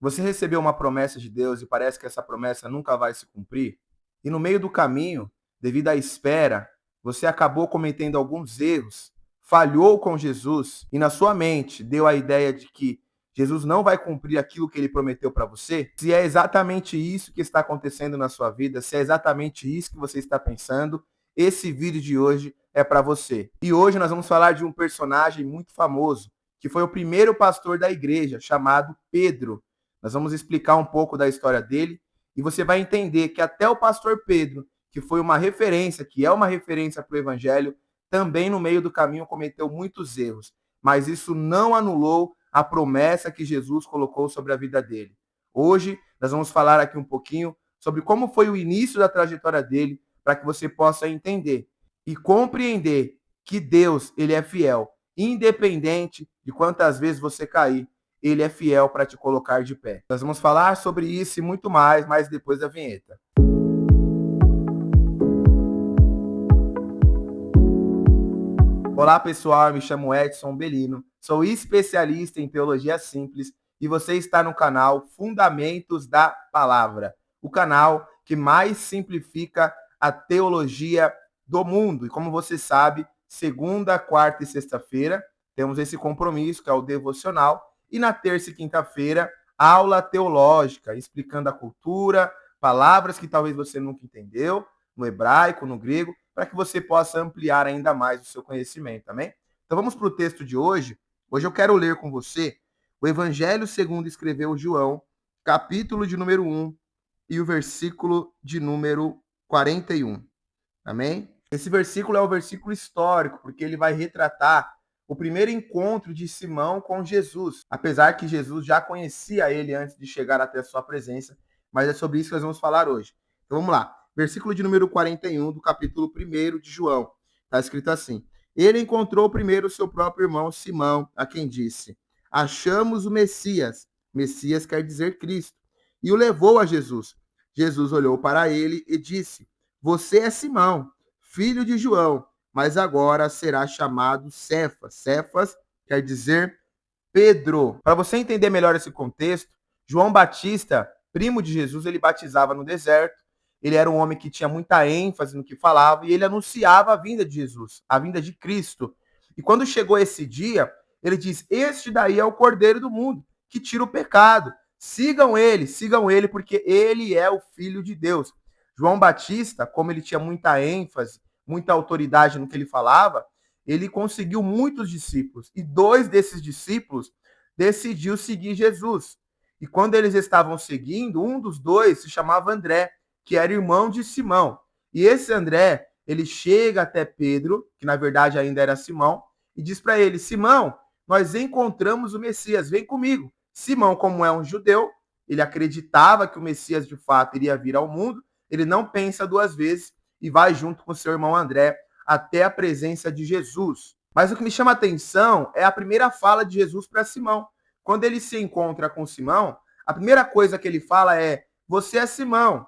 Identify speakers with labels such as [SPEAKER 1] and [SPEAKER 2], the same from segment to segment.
[SPEAKER 1] Você recebeu uma promessa de Deus e parece que essa promessa nunca vai se cumprir? E no meio do caminho, devido à espera, você acabou cometendo alguns erros, falhou com Jesus e na sua mente deu a ideia de que Jesus não vai cumprir aquilo que ele prometeu para você? Se é exatamente isso que está acontecendo na sua vida, se é exatamente isso que você está pensando, esse vídeo de hoje é para você. E hoje nós vamos falar de um personagem muito famoso, que foi o primeiro pastor da igreja, chamado Pedro. Nós vamos explicar um pouco da história dele e você vai entender que até o pastor Pedro, que foi uma referência, que é uma referência para o evangelho, também no meio do caminho cometeu muitos erros, mas isso não anulou a promessa que Jesus colocou sobre a vida dele. Hoje nós vamos falar aqui um pouquinho sobre como foi o início da trajetória dele, para que você possa entender e compreender que Deus, ele é fiel, independente de quantas vezes você cair, ele é fiel para te colocar de pé. Nós vamos falar sobre isso e muito mais, mas depois da vinheta. Olá pessoal, eu me chamo Edson Bellino, sou especialista em teologia simples e você está no canal Fundamentos da Palavra, o canal que mais simplifica a teologia do mundo. E como você sabe, segunda, quarta e sexta-feira temos esse compromisso que é o devocional e na terça e quinta-feira aula teológica, explicando a cultura, palavras que talvez você nunca entendeu, no hebraico, no grego, para que você possa ampliar ainda mais o seu conhecimento, amém? Então vamos para o texto de hoje. Hoje eu quero ler com você o Evangelho segundo escreveu João, capítulo de número 1 e o versículo de número 41, amém? Esse versículo é o versículo histórico, porque ele vai retratar o primeiro encontro de Simão com Jesus, apesar que Jesus já conhecia ele antes de chegar até a sua presença, mas é sobre isso que nós vamos falar hoje. Então vamos lá. Versículo de número 41 do capítulo 1 de João. Está escrito assim: Ele encontrou primeiro o seu próprio irmão Simão, a quem disse: Achamos o Messias. Messias quer dizer Cristo. E o levou a Jesus. Jesus olhou para ele e disse: Você é Simão, filho de João, mas agora será chamado Cefas. Cefas quer dizer Pedro. Para você entender melhor esse contexto, João Batista, primo de Jesus, ele batizava no deserto. Ele era um homem que tinha muita ênfase no que falava e ele anunciava a vinda de Jesus, a vinda de Cristo. E quando chegou esse dia, ele diz: Este daí é o Cordeiro do mundo, que tira o pecado. Sigam ele, porque ele é o Filho de Deus. João Batista, como ele tinha muita ênfase, muita autoridade no que ele falava, ele conseguiu muitos discípulos. E dois desses discípulos decidiu seguir Jesus. E quando eles estavam seguindo, um dos dois se chamava André, que era irmão de Simão. E esse André, ele chega até Pedro, que na verdade ainda era Simão, e diz para ele: Simão, nós encontramos o Messias, vem comigo. Simão, como é um judeu, ele acreditava que o Messias de fato iria vir ao mundo, ele não pensa duas vezes e vai junto com seu irmão André até a presença de Jesus. Mas o que me chama a atenção é a primeira fala de Jesus para Simão. Quando ele se encontra com Simão, a primeira coisa que ele fala é: Você é Simão,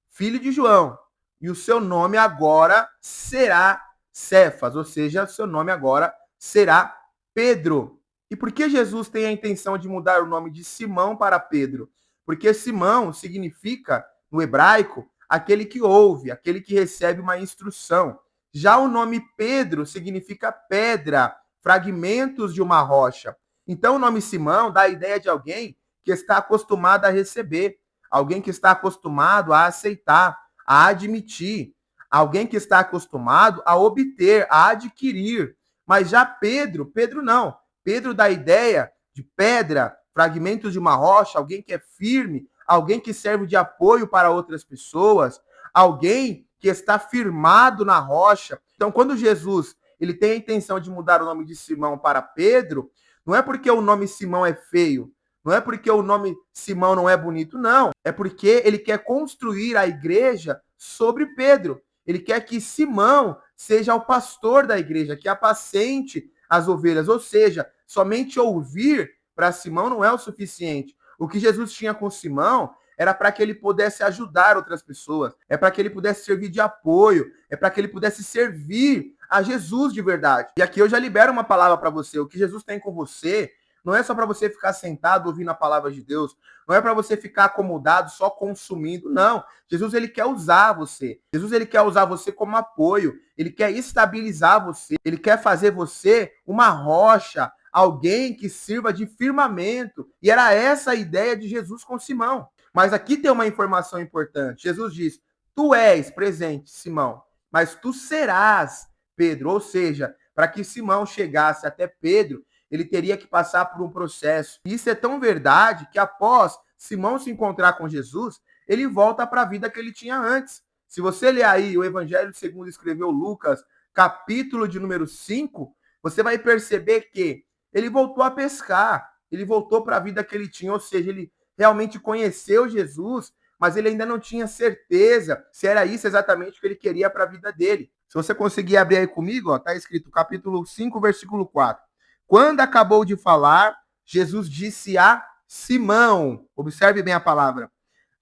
[SPEAKER 1] filho de João, e o seu nome agora será Cefas, ou seja, o seu nome agora será Pedro. E por que Jesus tem a intenção de mudar o nome de Simão para Pedro? Porque Simão significa, no hebraico, aquele que ouve, aquele que recebe uma instrução. Já o nome Pedro significa pedra, fragmentos de uma rocha. Então o nome Simão dá a ideia de alguém que está acostumado a receber, alguém que está acostumado a aceitar, a admitir, alguém que está acostumado a obter, a adquirir. Mas já Pedro não. Pedro dá a ideia de pedra, fragmentos de uma rocha, alguém que é firme, alguém que serve de apoio para outras pessoas, alguém que está firmado na rocha. Então, quando Jesus ele tem a intenção de mudar o nome de Simão para Pedro, não é porque o nome Simão é feio, não é porque o nome Simão não é bonito, não. É porque ele quer construir a igreja sobre Pedro. Ele quer que Simão seja o pastor da igreja, que apacente as ovelhas. Ou seja, somente ouvir para Simão não é o suficiente. O que Jesus tinha com Simão era para que ele pudesse ajudar outras pessoas, é para que ele pudesse servir de apoio, é para que ele pudesse servir a Jesus de verdade. E aqui eu já libero uma palavra para você. O que Jesus tem com você não é só para você ficar sentado ouvindo a palavra de Deus, não é para você ficar acomodado só consumindo, não. Jesus, ele quer usar você. Jesus, ele quer usar você como apoio, ele quer estabilizar você, ele quer fazer você uma rocha, alguém que sirva de firmamento. E era essa a ideia de Jesus com Simão. Mas aqui tem uma informação importante. Jesus diz: tu és presente, Simão, mas tu serás Pedro. Ou seja, para que Simão chegasse até Pedro, ele teria que passar por um processo. E isso é tão verdade que após Simão se encontrar com Jesus, ele volta para a vida que ele tinha antes. Se você ler aí o Evangelho segundo escreveu Lucas, capítulo de número 5, você vai perceber que ele voltou a pescar, ele voltou para a vida que ele tinha, ou seja, ele realmente conheceu Jesus, mas ele ainda não tinha certeza se era isso exatamente o que ele queria para a vida dele. Se você conseguir abrir aí comigo, está escrito capítulo 5, versículo 4. Quando acabou de falar, Jesus disse a Simão, observe bem a palavra,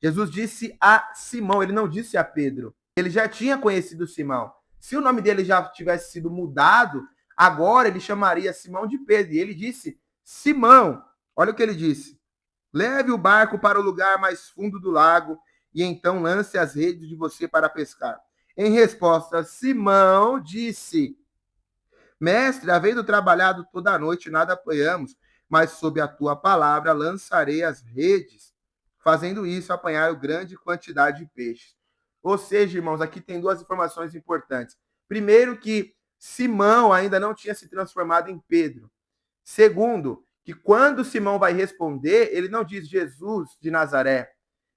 [SPEAKER 1] Jesus disse a Simão, ele não disse a Pedro, ele já tinha conhecido Simão. Se o nome dele já tivesse sido mudado, agora ele chamaria Simão de Pedro, e ele disse Simão, olha o que ele disse, leve o barco para o lugar mais fundo do lago e então lance as redes de você para pescar. Em resposta, Simão disse: mestre, havendo trabalhado toda a noite, nada apanhamos, mas sob a tua palavra lançarei as redes. Fazendo isso, apanharam grande quantidade de peixes. Ou seja, irmãos, aqui tem duas informações importantes. Primeiro, que Simão ainda não tinha se transformado em Pedro. Segundo, que quando Simão vai responder, ele não diz Jesus de Nazaré,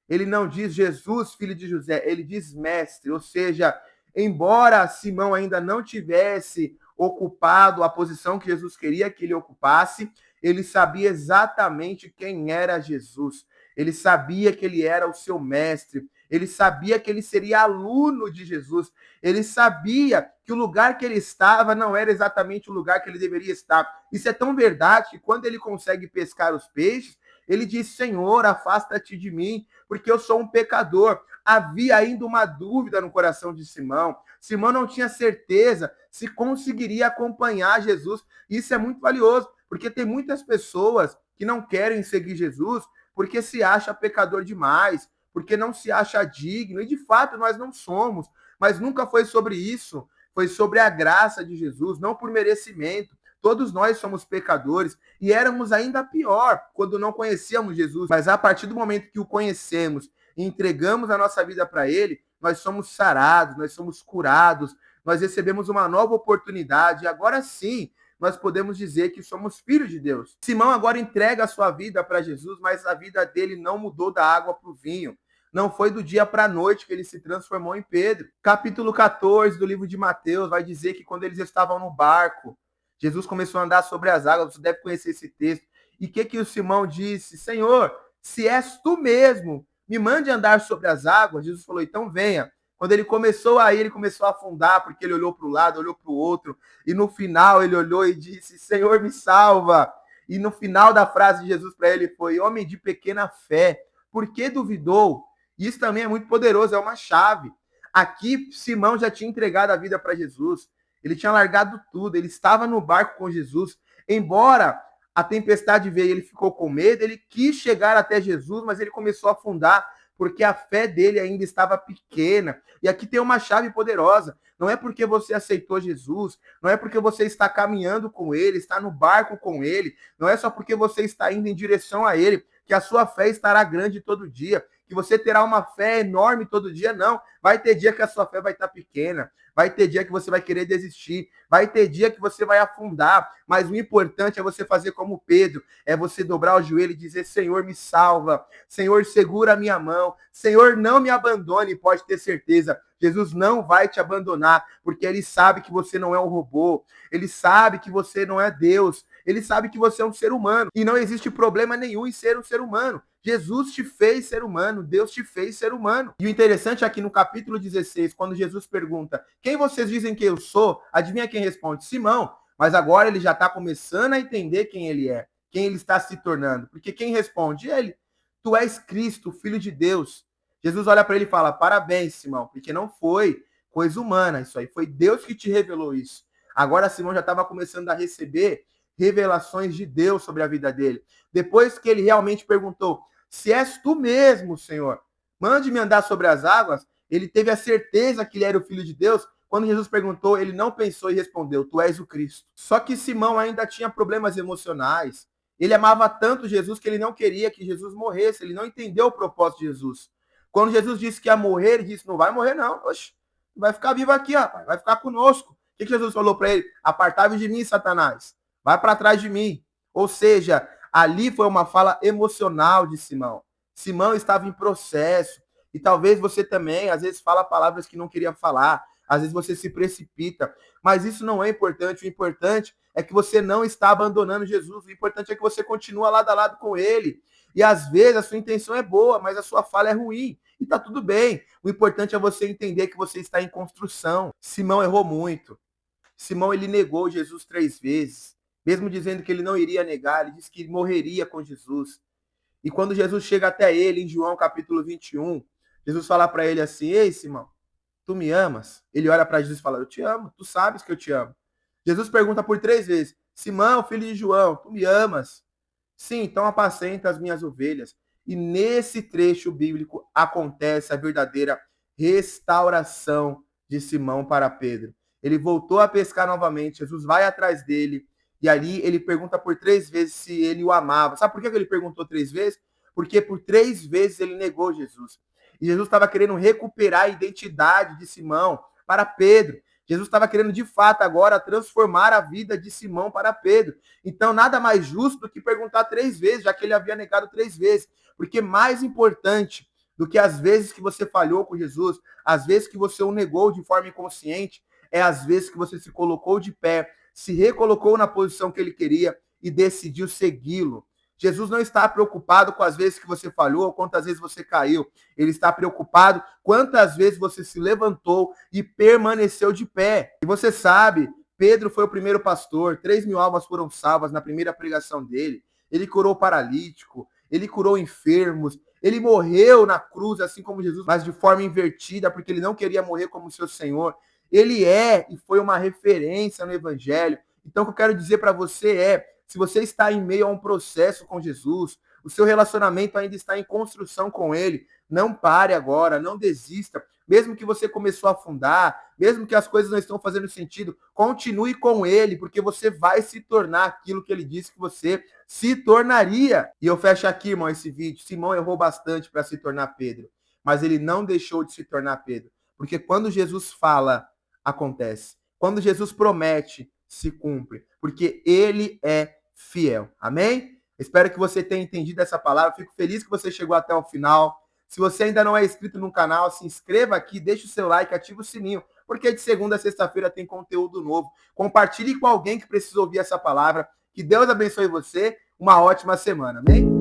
[SPEAKER 1] ele não diz Jesus, filho de José, ele diz mestre, ou seja, embora Simão ainda não tivesse ocupado a posição que Jesus queria que ele ocupasse, ele sabia exatamente quem era Jesus. Ele sabia que ele era o seu mestre, ele sabia que ele seria aluno de Jesus, ele sabia que o lugar que ele estava não era exatamente o lugar que ele deveria estar. Isso é tão verdade que quando ele consegue pescar os peixes, ele diz: Senhor, afasta-te de mim, porque eu sou um pecador. Havia ainda uma dúvida no coração de Simão. Simão não tinha certeza se conseguiria acompanhar Jesus. Isso é muito valioso, porque tem muitas pessoas que não querem seguir Jesus porque se acha pecador demais, porque não se acha digno, e de fato nós não somos, mas nunca foi sobre isso, foi sobre a graça de Jesus, não por merecimento. Todos nós somos pecadores e éramos ainda pior quando não conhecíamos Jesus, mas a partir do momento que o conhecemos e entregamos a nossa vida para ele, nós somos sarados, nós somos curados, nós recebemos uma nova oportunidade e agora sim nós podemos dizer que somos filhos de Deus. Simão agora entrega a sua vida para Jesus, mas a vida dele não mudou da água para o vinho. Não foi do dia para a noite que ele se transformou em Pedro. Capítulo 14 do livro de Mateus vai dizer que quando eles estavam no barco, Jesus começou a andar sobre as águas, você deve conhecer esse texto. E o que o Simão disse? Senhor, se és tu mesmo, me mande andar sobre as águas. Jesus falou, então venha. Quando ele começou a ir, ele começou a afundar, porque ele olhou para o lado, olhou para o outro, e no final ele olhou e disse, Senhor, me salva. E no final da frase de Jesus para ele foi, homem de pequena fé, por que duvidou? Isso também é muito poderoso, é uma chave. Aqui, Simão já tinha entregado a vida para Jesus, ele tinha largado tudo, ele estava no barco com Jesus, embora a tempestade veio, ele ficou com medo, ele quis chegar até Jesus, mas ele começou a afundar, porque a fé dele ainda estava pequena. E aqui tem uma chave poderosa. Não é porque você aceitou Jesus, não é porque você está caminhando com ele, está no barco com ele, não é só porque você está indo em direção a ele, que a sua fé estará grande todo dia, que você terá uma fé enorme todo dia, não. Vai ter dia que a sua fé vai estar pequena, vai ter dia que você vai querer desistir, vai ter dia que você vai afundar, mas o importante é você fazer como Pedro, é você dobrar o joelho e dizer, Senhor, me salva, Senhor, segura a minha mão, Senhor, não me abandone, pode ter certeza, Jesus não vai te abandonar, porque ele sabe que você não é um robô, ele sabe que você não é Deus, ele sabe que você é um ser humano, e não existe problema nenhum em ser um ser humano. Jesus te fez ser humano, Deus te fez ser humano. E o interessante aqui no capítulo 16, quando Jesus pergunta, quem vocês dizem que eu sou? Adivinha quem responde? Simão. Mas agora ele já está começando a entender quem ele é, quem ele está se tornando. Porque quem responde? Ele. Tu és Cristo, Filho de Deus. Jesus olha para ele e fala, parabéns, Simão, porque não foi coisa humana isso aí, foi Deus que te revelou isso. Agora Simão já estava começando a receber revelações de Deus sobre a vida dele. Depois que ele realmente perguntou: se és tu mesmo, Senhor, mande-me andar sobre as águas, ele teve a certeza que ele era o Filho de Deus. Quando Jesus perguntou, ele não pensou e respondeu: tu és o Cristo. Só que Simão ainda tinha problemas emocionais. Ele amava tanto Jesus que ele não queria que Jesus morresse. Ele não entendeu o propósito de Jesus. Quando Jesus disse que ia morrer, ele disse: não vai morrer não. Oxe, vai ficar vivo aqui, rapaz. Vai ficar conosco. O que Jesus falou para ele? Apartai-vos de mim, Satanás. Vai para trás de mim. Ou seja, ali foi uma fala emocional de Simão. Simão estava em processo. E talvez você também, às vezes, fala palavras que não queria falar. Às vezes você se precipita. Mas isso não é importante. O importante é que você não está abandonando Jesus. O importante é que você continua lado a lado com ele. E às vezes a sua intenção é boa, mas a sua fala é ruim. E tá tudo bem. O importante é você entender que você está em construção. Simão errou muito. Simão, ele negou Jesus 3 vezes. Mesmo dizendo que ele não iria negar, ele disse que morreria com Jesus. E quando Jesus chega até ele, em João capítulo 21, Jesus fala para ele assim: ei, Simão, tu me amas? Ele olha para Jesus e fala: eu te amo, tu sabes que eu te amo. Jesus pergunta por 3 vezes: Simão, filho de João, tu me amas? Sim, então apacenta as minhas ovelhas. E nesse trecho bíblico acontece a verdadeira restauração de Simão para Pedro. Ele voltou a pescar novamente, Jesus vai atrás dele, e ali ele pergunta por 3 vezes se ele o amava. Sabe por que ele perguntou 3 vezes? Porque por 3 vezes ele negou Jesus. E Jesus estava querendo recuperar a identidade de Simão para Pedro. Jesus estava querendo, de fato, agora transformar a vida de Simão para Pedro. Então, nada mais justo do que perguntar 3 vezes, já que ele havia negado 3 vezes. Porque mais importante do que as vezes que você falhou com Jesus, as vezes que você o negou de forma inconsciente, é as vezes que você se colocou de pé, se recolocou na posição que ele queria e decidiu segui-lo. Jesus não está preocupado com as vezes que você falhou ou quantas vezes você caiu. Ele está preocupado quantas vezes você se levantou e permaneceu de pé. E você sabe, Pedro foi o primeiro pastor, 3.000 almas foram salvas na primeira pregação dele. Ele curou paralítico, ele curou enfermos, ele morreu na cruz, assim como Jesus, mas de forma invertida, porque ele não queria morrer como seu Senhor. Ele é e foi uma referência no Evangelho. Então, o que eu quero dizer para você é: se você está em meio a um processo com Jesus, o seu relacionamento ainda está em construção com ele, não pare agora, não desista. Mesmo que você começou a afundar, mesmo que as coisas não estão fazendo sentido, continue com ele, porque você vai se tornar aquilo que ele disse que você se tornaria. E eu fecho aqui, irmão, esse vídeo. Simão errou bastante para se tornar Pedro, mas ele não deixou de se tornar Pedro, porque quando Jesus fala, acontece. Quando Jesus promete, se cumpre, porque ele é fiel. Amém? Espero que você tenha entendido essa palavra. Fico feliz que você chegou até o final. Se você ainda não é inscrito no canal, se inscreva aqui, deixe o seu like, ative o sininho, porque de segunda a sexta-feira tem conteúdo novo. Compartilhe com alguém que precisa ouvir essa palavra. Que Deus abençoe você. Uma ótima semana. Amém?